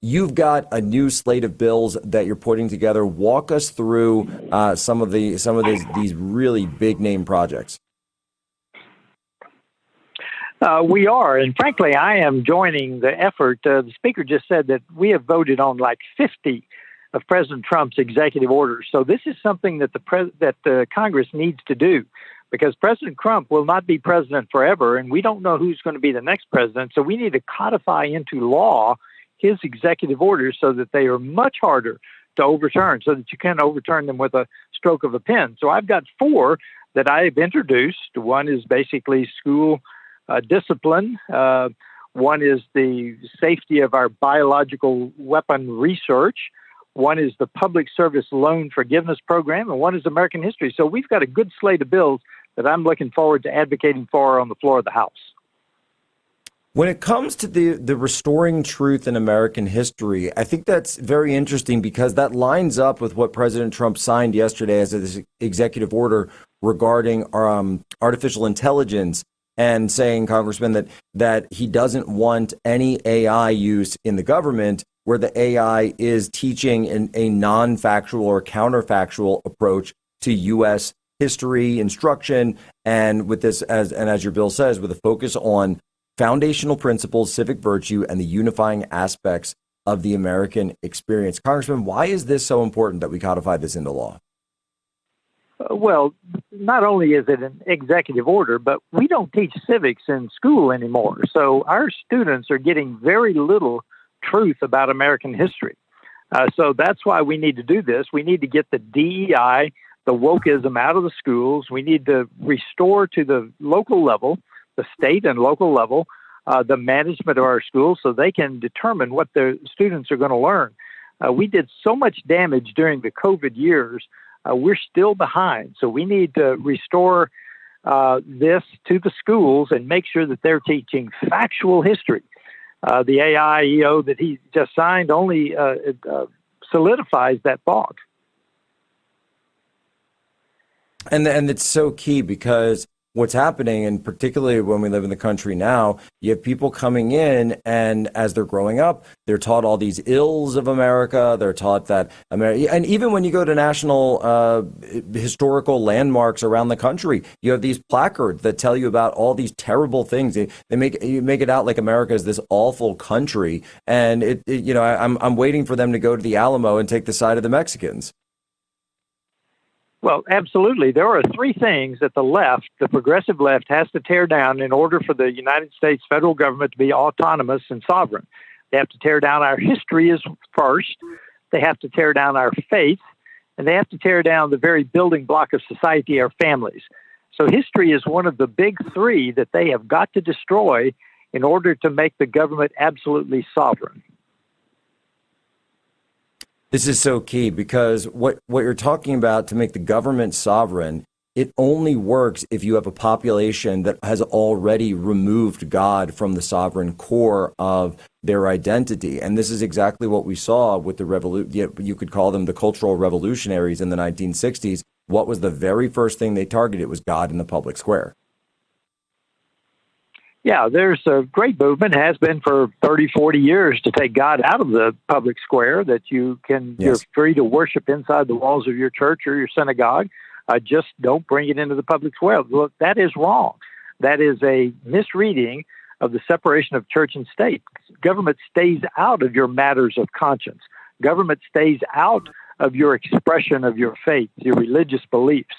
you've got a new slate of bills that you're putting together. Walk us through some of these really big name projects. We are, and frankly, I am joining the effort. The speaker just said that we have voted on like 50 of President Trump's executive orders. So this is something that the Congress needs to do, because President Trump will not be president forever, and we don't know who's going to be the next president. So we need to codify into law his executive orders so that they are much harder to overturn, so that you can't overturn them with a stroke of a pen. So I've got 4 that I have introduced. One is basically school discipline. One is the safety of our biological weapon research. One is the Public Service Loan Forgiveness Program, and one is American history. So we've got a good slate of bills that I'm looking forward to advocating for on the floor of the House. When it comes to the restoring truth in American history, I think that's very interesting, because that lines up with what President Trump signed yesterday as an executive order regarding artificial intelligence, and saying, Congressman, that he doesn't want any AI use in the government where the AI is teaching a non-factual or counterfactual approach to U.S. history instruction. And with this, as your bill says, with a focus on foundational principles, civic virtue, and the unifying aspects of the American experience. Congressman, why is this so important that we codify this into law? Well, not only is it an executive order, but we don't teach civics in school anymore. So our students are getting very little truth about American history. So that's why we need to do this. We need to get the DEI, the wokeism out of the schools. We need to restore to the local level, the state and local level, the management of our schools, so they can determine what their students are going to learn. We did so much damage during the COVID years. We're still behind. So we need to restore this to the schools and make sure that they're teaching factual history. The AIEO that he just signed only solidifies that thought. And it's so key, because what's happening, and particularly when we live in the country now, you have people coming in, and as they're growing up, they're taught all these ills of America. They're taught that America, and even when you go to national historical landmarks around the country, you have these placards that tell you about all these terrible things. They make it out like America is this awful country, and I'm waiting for them to go to the Alamo and take the side of the Mexicans. Well, absolutely. There are 3 things that the left, the progressive left, has to tear down in order for the United States federal government to be autonomous and sovereign. They have to tear down our history as first. They have to tear down our faith, and they have to tear down the very building block of society, our families. So history is one of the big 3 that they have got to destroy in order to make the government absolutely sovereign. This is so key, because what you're talking about, to make the government sovereign, it only works if you have a population that has already removed God from the sovereign core of their identity. And this is exactly what we saw with the you could call them the cultural revolutionaries in the 1960s. What was the very first thing they targeted? It was God in the public square. Yeah, there's a great movement, has been for 30, 40 years, to take God out of the public square, that you're free to worship inside the walls of your church or your synagogue. Just don't bring it into the public square. Look, that is wrong. That is a misreading of the separation of church and state. Government stays out of your matters of conscience. Government stays out of your expression of your faith, your religious beliefs.